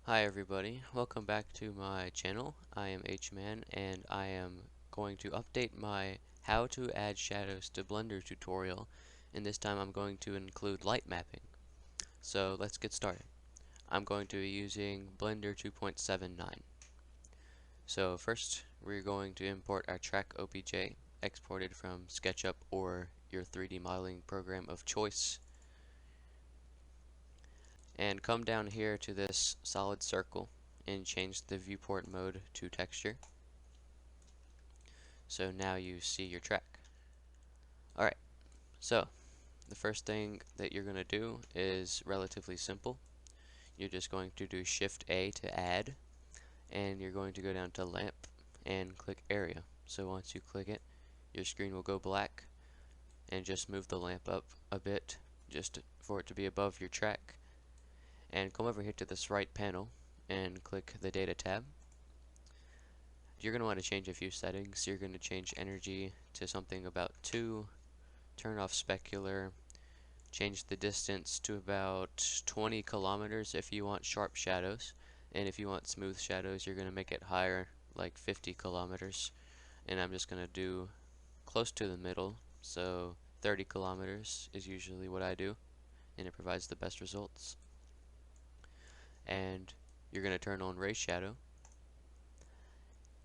Hi everybody, welcome back to my channel. I am H-Man and I am going to update my how to add shadows to Blender tutorial, and this time I'm going to include light mapping. So let's get started. I'm going to be using Blender 2.79. So first we're going to import our track OBJ exported from SketchUp or your 3D modeling program of choice, and come down here to this solid circle and change the viewport mode to texture. So now you see your track. Alright, so the first thing that you're going to do is relatively simple. You're just going to do Shift A to add, and you're going to go down to lamp and click area. So once you click it, your screen will go black, and just move the lamp up a bit just for it to be above your track. And come over here to this right panel and click the data tab. You're going to want to change a few settings. You're going to change energy to something about 2, turn off specular, change the distance to about 20 kilometers if you want sharp shadows, and if you want smooth shadows you're going to make it higher, like 50 kilometers, and I'm just going to do close to the middle, so 30 kilometers is usually what I do, and it provides the best results. And you're going to turn on ray shadow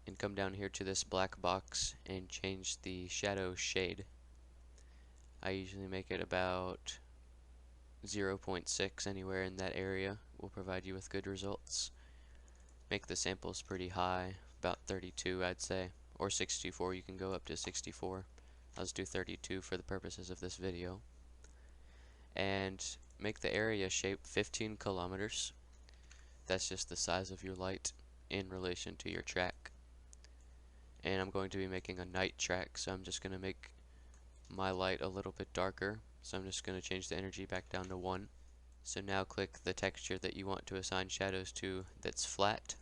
and come down here to this black box and change the shadow shade. I usually make it about 0.6, anywhere in that area will provide you with good results. Make the samples pretty high, about 32 I'd say, or 64, you can go up to 64. Let's do 32 for the purposes of this video. And make the area shape 15 kilometers. That's just the size of your light in relation to your track. And I'm going to be making a night track, so I'm just going to make my light a little bit darker. So I'm just going to change the energy back down to 1. So now click the texture that you want to assign shadows to that's flat.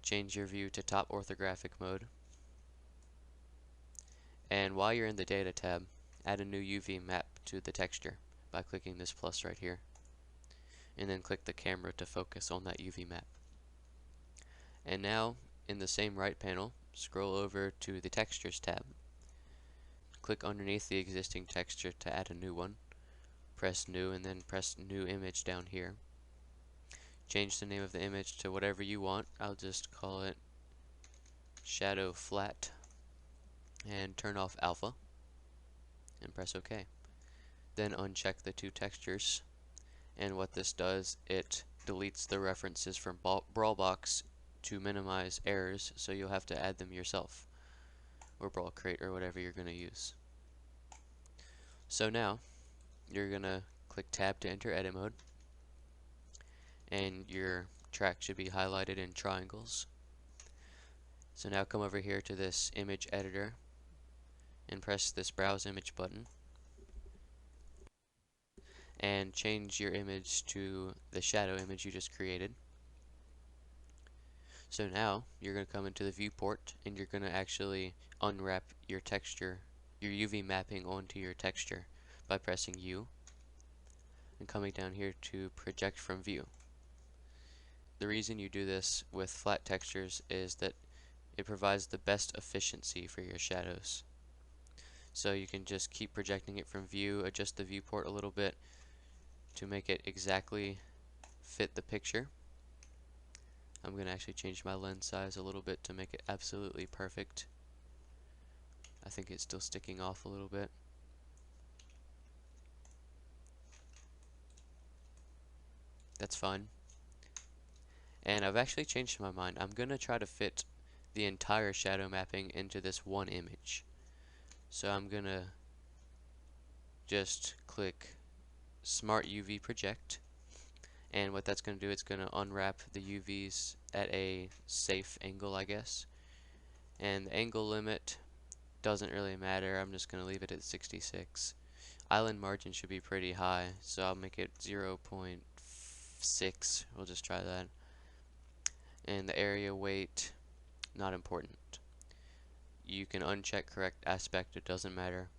Change your view to top orthographic mode. And while you're in the data tab, add a new UV map to the texture by clicking this plus right here. And then click the camera to focus on that UV map. And now, in the same right panel, scroll over to the Textures tab. Click underneath the existing texture to add a new one. Press New and then press New Image down here. Change the name of the image to whatever you want. I'll just call it Shadow Flat. And turn off Alpha. And press OK. Then uncheck the two textures. And what this does, it deletes the references from BrawlBox to minimize errors, so you'll have to add them yourself, or BrawlCrate, or whatever you're going to use. So now you're going to click Tab to enter edit mode, and your track should be highlighted in triangles. So now come over here to this image editor and press this browse image button and change your image to the shadow image you just created. So now you're going to come into the viewport and you're going to actually unwrap your texture, your UV mapping onto your texture by pressing U and coming down here to project from view. The reason you do this with flat textures is that it provides the best efficiency for your shadows. So you can just keep projecting it from view, adjust the viewport a little bit to make it exactly fit the picture. I'm going to actually change my lens size a little bit to make it absolutely perfect. I think it's still sticking off a little bit. That's fine. And I've actually changed my mind. I'm going to try to fit the entire shadow mapping into this one image. So I'm going to just click Smart UV Project. And what that's going to do, it's going to unwrap the UVs at a safe angle, I guess. And the angle limit doesn't really matter. I'm just going to leave it at 66. Island margin should be pretty high, so I'll make it 0.6. We'll just try that. And the area weight, not important. You can uncheck correct aspect, it doesn't matter.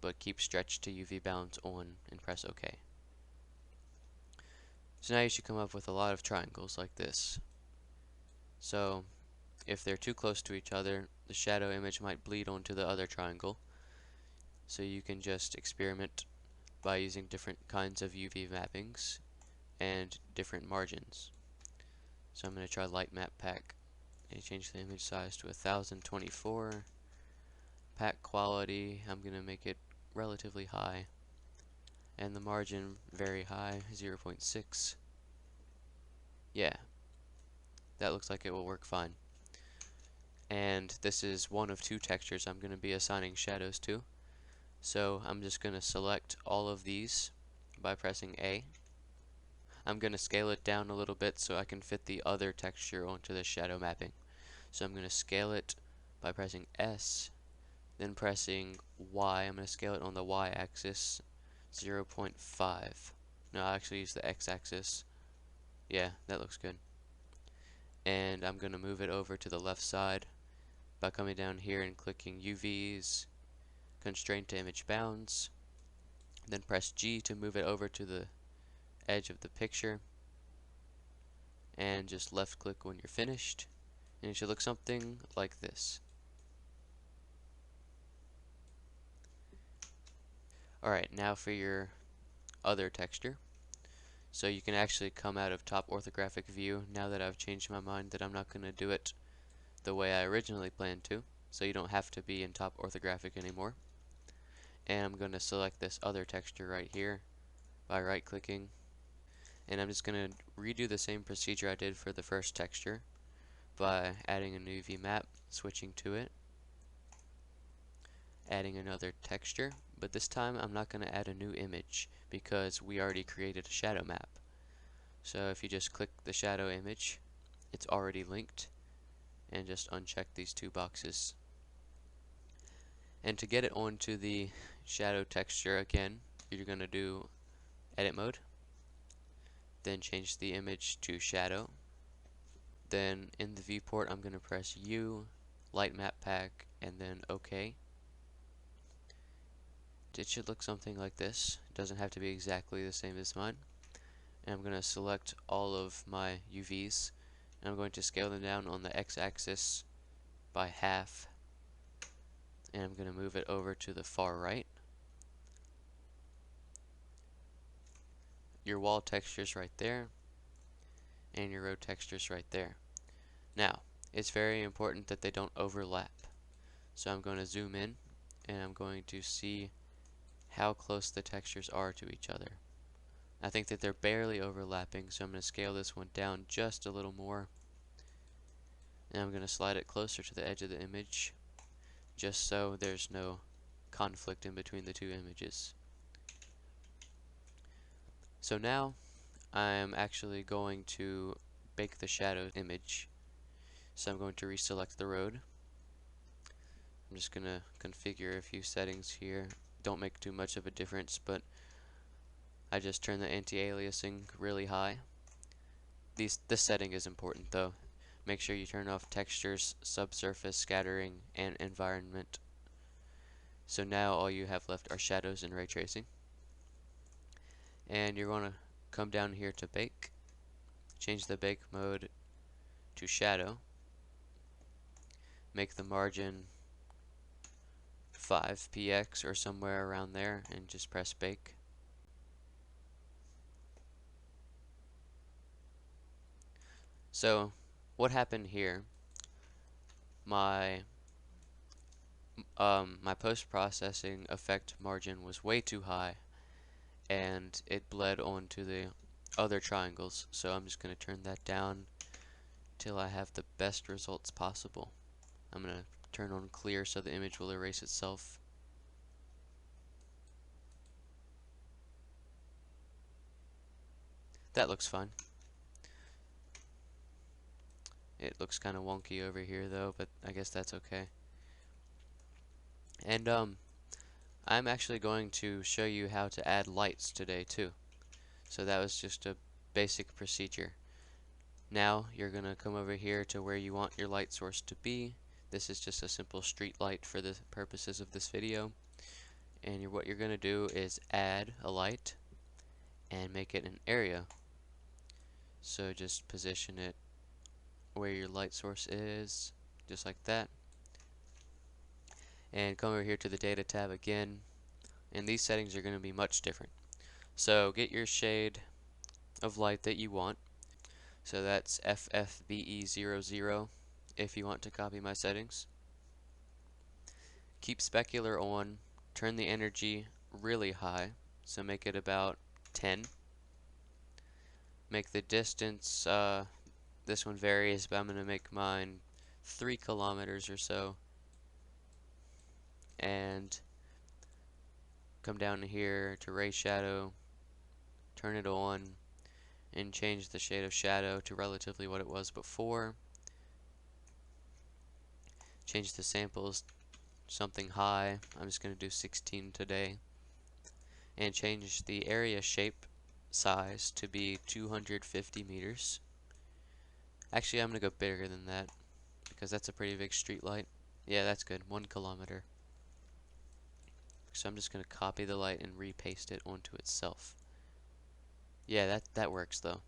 But keep stretch to UV balance on and press OK. So now you should come up with a lot of triangles like this. So if they're too close to each other, the shadow image might bleed onto the other triangle. So you can just experiment by using different kinds of UV mappings and different margins. So I'm going to try Lightmap pack and change the image size to 1024. Pack quality, I'm going to make it relatively high, and the margin very high, 0.6. Yeah, that looks like it will work fine. And this is one of two textures I'm going to be assigning shadows to. So I'm just going to select all of these by pressing A. I'm going to scale it down a little bit so I can fit the other texture onto the shadow mapping. So I'm going to scale it by pressing S, then pressing Y. I'm going to scale it on the Y axis, 0.5. No, I'll actually use the X axis. Yeah, that looks good. And I'm going to move it over to the left side by coming down here and clicking UVs, constraint to image bounds, then press G to move it over to the edge of the picture, and just left click when you're finished, and it should look something like this. Alright, now for your other texture. So you can actually come out of top orthographic view now that I've changed my mind that I'm not going to do it the way I originally planned to, so you don't have to be in top orthographic anymore. And I'm going to select this other texture right here by right clicking, and I'm just going to redo the same procedure I did for the first texture by adding a new UV map, switching to it, adding another texture, but this time I'm not going to add a new image because we already created a shadow map. So if you just click the shadow image, it's already linked, and just uncheck these two boxes. And to get it onto the shadow texture again, you're going to do edit mode, then change the image to shadow. Then in the viewport I'm going to press U, Lightmap pack, and then OK. It should look something like this. It doesn't have to be exactly the same as mine. And I'm going to select all of my UVs, and I'm going to scale them down on the x-axis by half, and I'm going to move it over to the far right. Your wall texture's right there, and your road texture's right there. Now, it's very important that they don't overlap. So I'm going to zoom in, and I'm going to see how close the textures are to each other. I think that they're barely overlapping, so I'm going to scale this one down just a little more. And I'm going to slide it closer to the edge of the image, just so there's no conflict in between the two images. So now I'm actually going to bake the shadow image. So I'm going to reselect the road. I'm just going to configure a few settings here. Don't make too much of a difference, but I just turn the anti-aliasing really high. This setting is important though. Make sure you turn off textures, subsurface, scattering, and environment. So now all you have left are shadows and ray tracing. And you're going to come down here to bake, change the bake mode to shadow, make the margin 5px or somewhere around there, and just press bake. So what happened here, my post-processing effect margin was way too high, and it bled onto the other triangles, so I'm just going to turn that down till I have the best results possible. I'm going to turn on clear so the image will erase itself. That looks fine. It looks kind of wonky over here though, but I guess that's okay. And I'm actually going to show you how to add lights today too. So that was just a basic procedure. Now you're going to come over here to where you want your light source to be. This is just a simple street light for the purposes of this video. And what you're going to do is add a light and make it an area. So just position it where your light source is, just like that. And come over here to the data tab again, and these settings are going to be much different. So get your shade of light that you want. So that's FFBE00 if you want to copy my settings. Keep specular on, turn the energy really high, so make it about 10. Make the distance, this one varies, but I'm going to make mine 3 kilometers or so. And come down here to ray shadow, turn it on, and change the shade of shadow to relatively what it was before. Change the samples something high. I'm just going to do 16 today. And change the area shape size to be 250 meters. Actually, I'm going to go bigger than that because that's a pretty big street light. Yeah, that's good. 1 kilometer. So I'm just going to copy the light and repaste it onto itself. Yeah, that works though.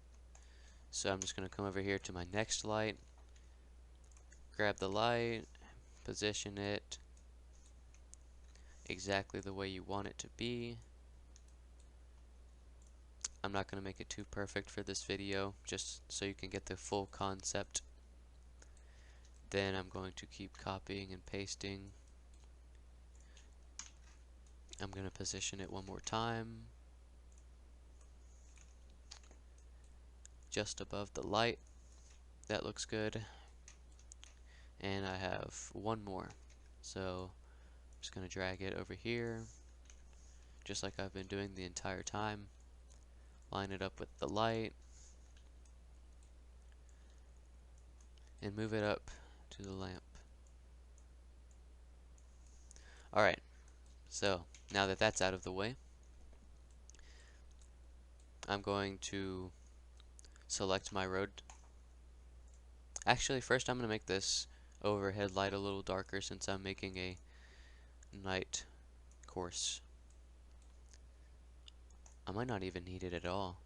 So I'm just going to come over here to my next light, grab the light, position it exactly the way you want it to be. I'm not going to make it too perfect for this video, just so you can get the full concept. Then I'm going to keep copying and pasting. I'm going to position it one more time, just above the light. That looks good. And I have one more. So I'm just going to drag it over here, just like I've been doing the entire time. Line it up with the light, and move it up to the lamp. Alright, so now that that's out of the way, I'm going to select my road. Actually, first I'm going to make this overhead light a little darker since I'm making a night course. I might not even need it at all.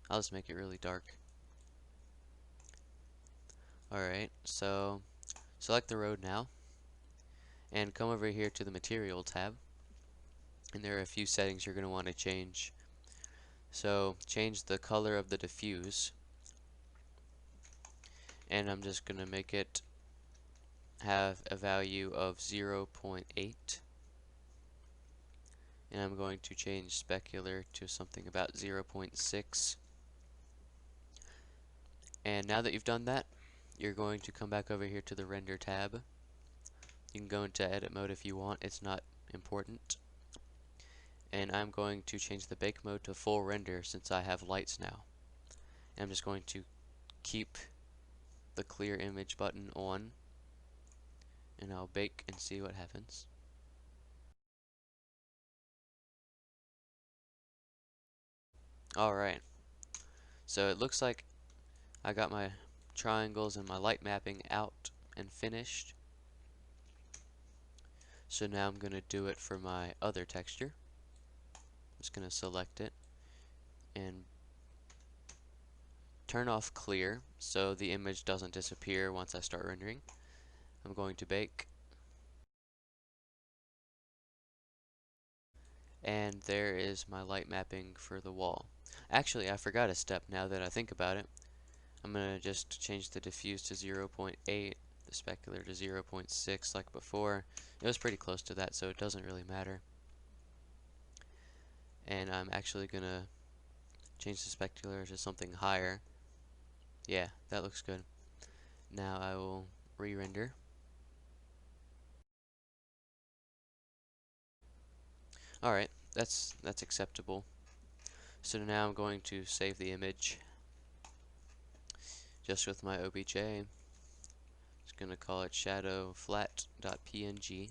I'll just make it really dark. Alright, so select the road now, and come over here to the Material tab, and there are a few settings you're going to want to change. So change the color of the diffuse, and I'm just going to make it have a value of 0.8, and I'm going to change specular to something about 0.6. And now that you've done that, you're going to come back over here to the Render tab. You can go into edit mode if you want, it's not important. And I'm going to change the bake mode to full render since I have lights now. And I'm just going to keep the clear image button on, and I'll bake and see what happens. Alright, so it looks like I got my triangles and my light mapping out and finished. So now I'm going to do it for my other texture. I'm just going to select it and turn off clear so the image doesn't disappear once I start rendering. I'm going to bake. And there is my light mapping for the wall. Actually, I forgot a step now that I think about it. I'm going to just change the diffuse to 0.8, the specular to 0.6 like before. It was pretty close to that, so it doesn't really matter. And I'm actually going to change the specular to something higher. Yeah, that looks good. Now I will re-render. Alright, that's acceptable. So now I'm going to save the image just with my OBJ. Just going to call it shadowflat.png.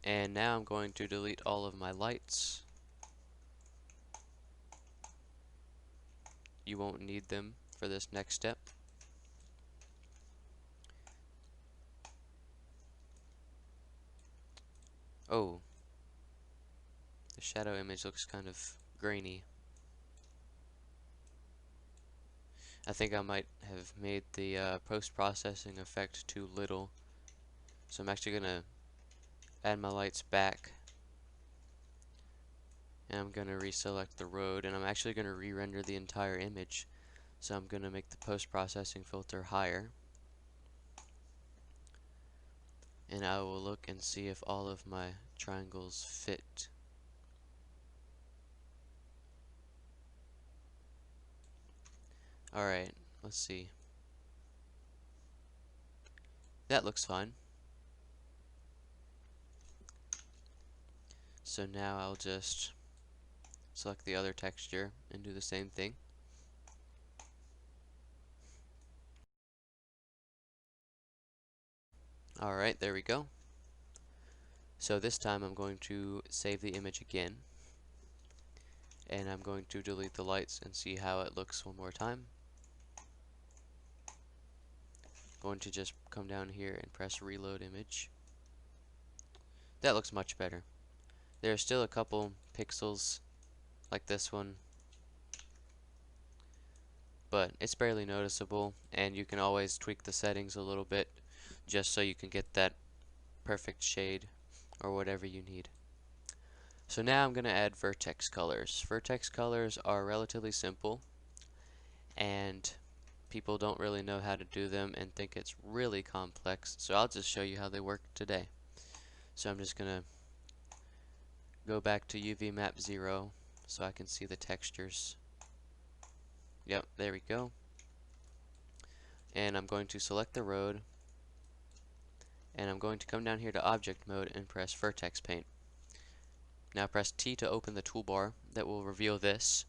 And now I'm going to delete all of my lights. You won't need them for this next step. Oh, the shadow image looks kind of grainy. I think I might have made the post-processing effect too little. So I'm actually going to add my lights back. And I'm going to reselect the road. And I'm actually going to re-render the entire image. So I'm going to make the post-processing filter higher. And I will look and see if all of my triangles fit. Alright, let's see. That looks fine. So now I'll just select the other texture and do the same thing. Alright, there we go. So this time I'm going to save the image again. And I'm going to delete the lights and see how it looks one more time. Going to just come down here and press reload image. That looks much better. There are still a couple pixels like this one, but it's barely noticeable, and you can always tweak the settings a little bit just so you can get that perfect shade or whatever you need. So now I'm going to add vertex colors. Vertex colors are relatively simple, and people don't really know how to do them and think it's really complex, so I'll just show you how they work today. So I'm just going to go back to UV map 0 so I can see the textures. Yep, there we go. And I'm going to select the road, and I'm going to come down here to object mode and press vertex paint. Now press T to open the toolbar that will reveal this,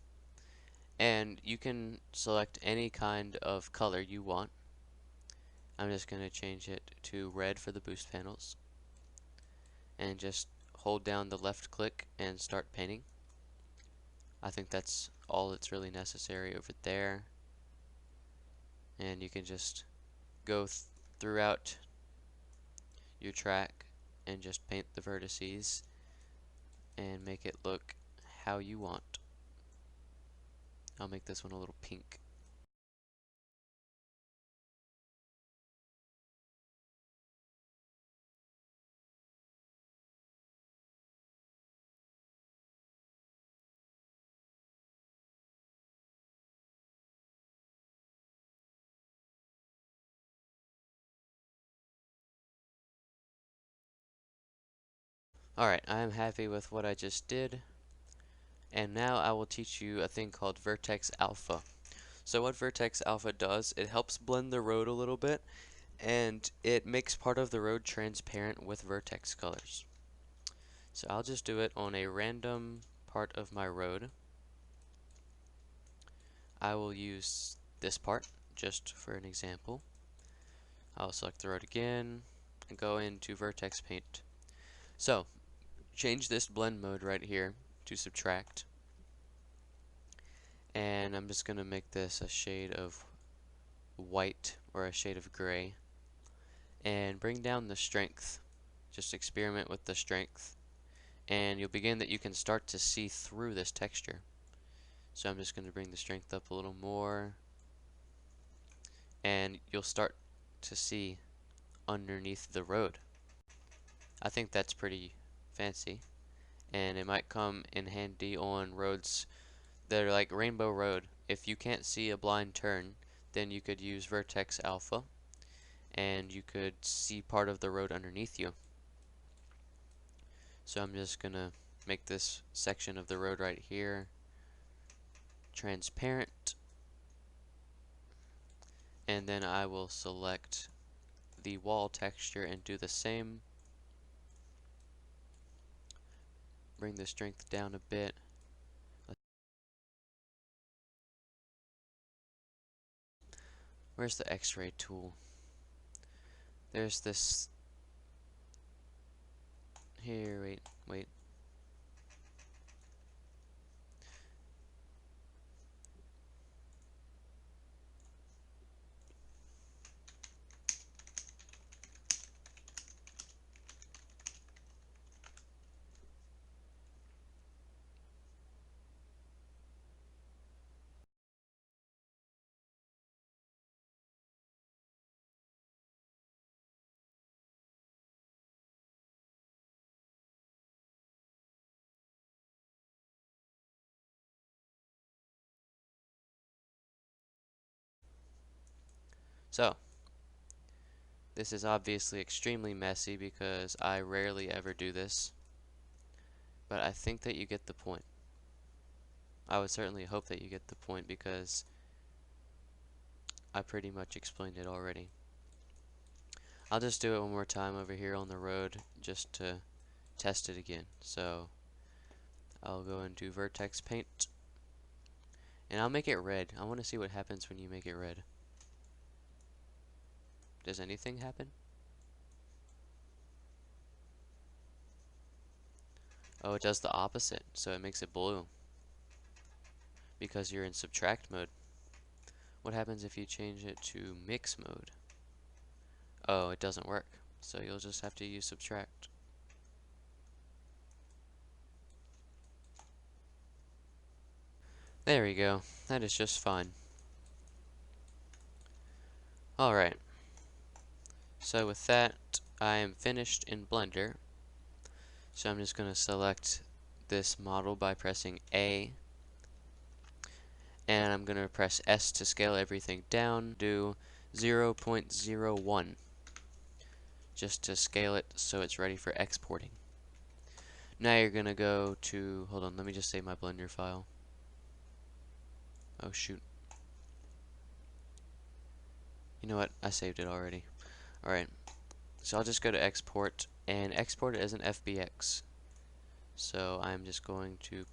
and you can select any kind of color you want. I'm just going to change it to red for the boost panels, and just hold down the left click and start painting. I think that's all that's really necessary over there, and you can just go throughout your track and just paint the vertices and make it look how you want. I'll make this one a little pink. Alright, I'm happy with what I just did, and now I will teach you a thing called Vertex Alpha. So what Vertex Alpha does, it helps blend the road a little bit, and it makes part of the road transparent with vertex colors. So I'll just do it on a random part of my road. I will use this part just for an example. I'll select the road again and go into Vertex Paint. So change this blend mode right here to subtract, and I'm just going to make this a shade of white or a shade of gray, and bring down the strength. Just experiment with the strength, and you'll begin that you can start to see through this texture. So I'm just going to bring the strength up a little more, and you'll start to see underneath the road. I think that's pretty fancy, and it might come in handy on roads that are like Rainbow Road. If you can't see a blind turn, then you could use Vertex Alpha, and you could see part of the road underneath you. So I'm just gonna make this section of the road right here transparent, and then I will select the wall texture and do the same. Bring the strength down a bit. Where's the X-ray tool? There's this here. Wait. So, this is obviously extremely messy because I rarely ever do this, but I think that you get the point. I would certainly hope that you get the point because I pretty much explained it already. I'll just do it one more time over here on the road just to test it again. So I'll go into Vertex Paint and I'll make it red. I want to see what happens when you make it red. Does anything happen? Oh, it does the opposite, so it makes it blue because you're in subtract mode. What happens if you change it to mix mode? Oh, it doesn't work, so you'll just have to use subtract. There we go. That is just fine. Alright. So with that, I am finished in Blender. So I'm just going to select this model by pressing A. And I'm going to press S to scale everything down. Do 0.01. Just to scale it so it's ready for exporting. Now you're going to go to... Hold on, let me just save my Blender file. Oh shoot. You know what? I saved it already. Alright. So I'll just go to export and export it as an FBX. So I'm just going to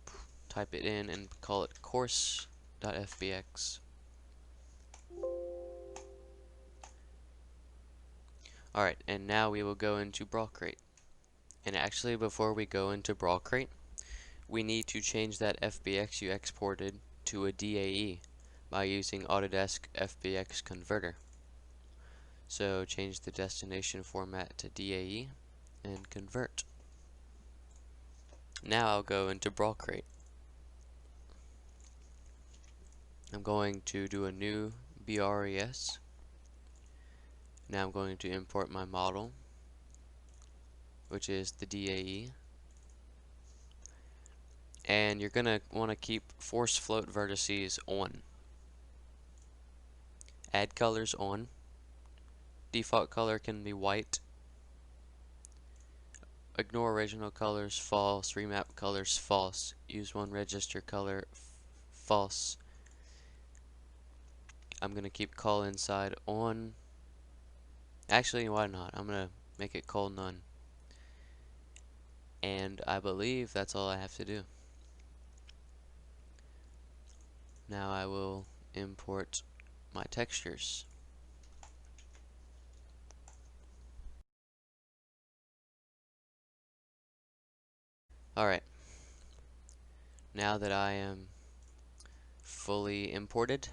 type it in and call it course.fbx. Alright, and now we will go into BrawlCrate. And actually before we go into BrawlCrate, we need to change that FBX you exported to a DAE by using AutoDesk FBX Converter. So change the destination format to DAE and convert. Now I'll go into BrawlCrate. I'm going to do a new BRRES. Now I'm going to import my model, which is the DAE. And you're going to want to keep force float vertices on. Add colors on. Default color can be white. Ignore original colors, false. Remap colors, false. Use one register color, false. I'm going to keep call inside on. Actually, why not? I'm going to make it call none. And I believe that's all I have to do. Now I will import my textures. Alright. Now that I am fully imported,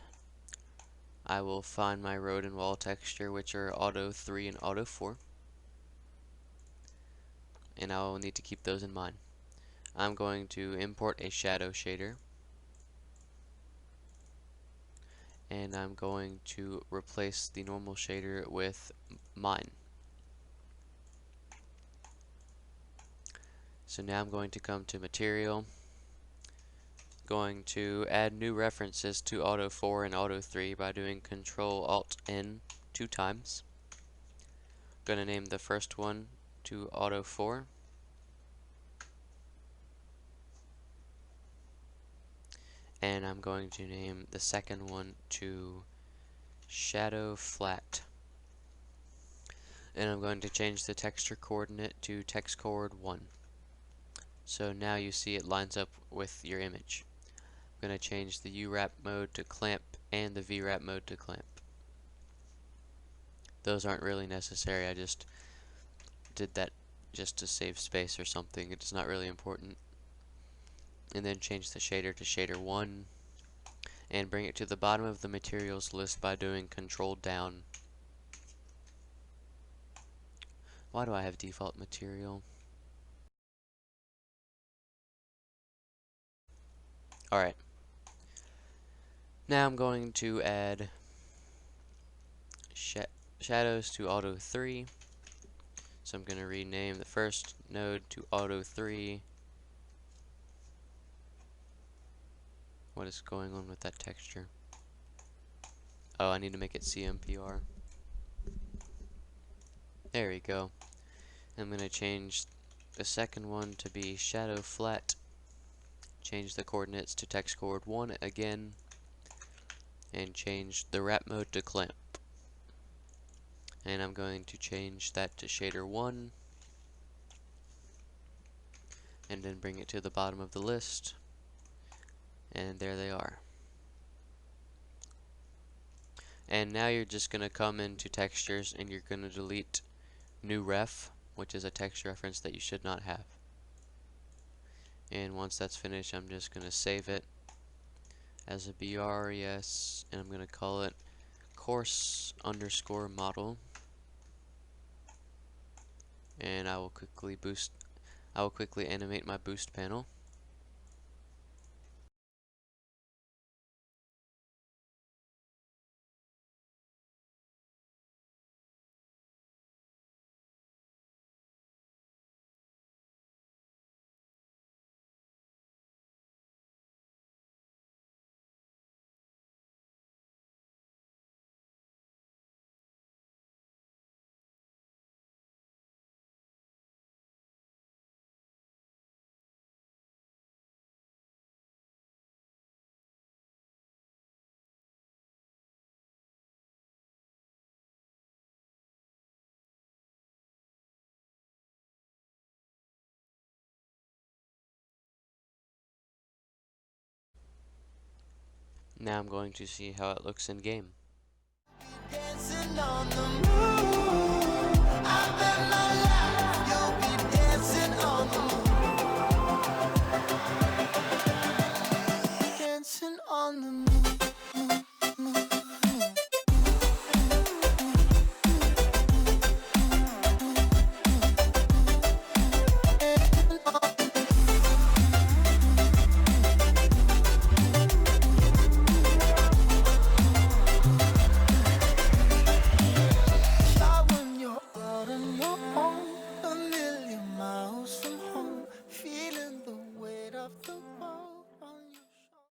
I will find my road and wall texture, which are Auto 3 and Auto 4. And I will need to keep those in mind. I'm going to import a shadow shader. And I'm going to replace the normal shader with mine. So now I'm going to come to Material, going to add new references to Auto 4 and Auto 3 by doing Control-Alt-N 2 times. I'm going to name the first one to Auto 4. And I'm going to name the second one to Shadow Flat. And I'm going to change the texture coordinate to text coord 1. So now you see it lines up with your image. I'm going to change the UWrap mode to clamp and the VWrap mode to clamp. Those aren't really necessary, I just did that just to save space or something. It's not really important. And then change the shader to shader 1 and bring it to the bottom of the materials list by doing Control down. Why do I have default material? Alright. Now I'm going to add shadows to Auto 3. So I'm going to rename the first node to Auto 3. What is going on with that texture? Oh, I need to make it CMPR. There we go. I'm going to change the second one to be shadow flat. Change the coordinates to text coord 1 again. And change the wrap mode to clamp. And I'm going to change that to shader 1. And then bring it to the bottom of the list. And there they are. And now you're just going to come into textures and you're going to delete new ref, which is a text reference that you should not have. And once that's finished, I'm just going to save it as a BRRES, and I'm going to call it course underscore model. And I will quickly animate my boost panel. Now I'm going to see how it looks in game. Dancing on the moon.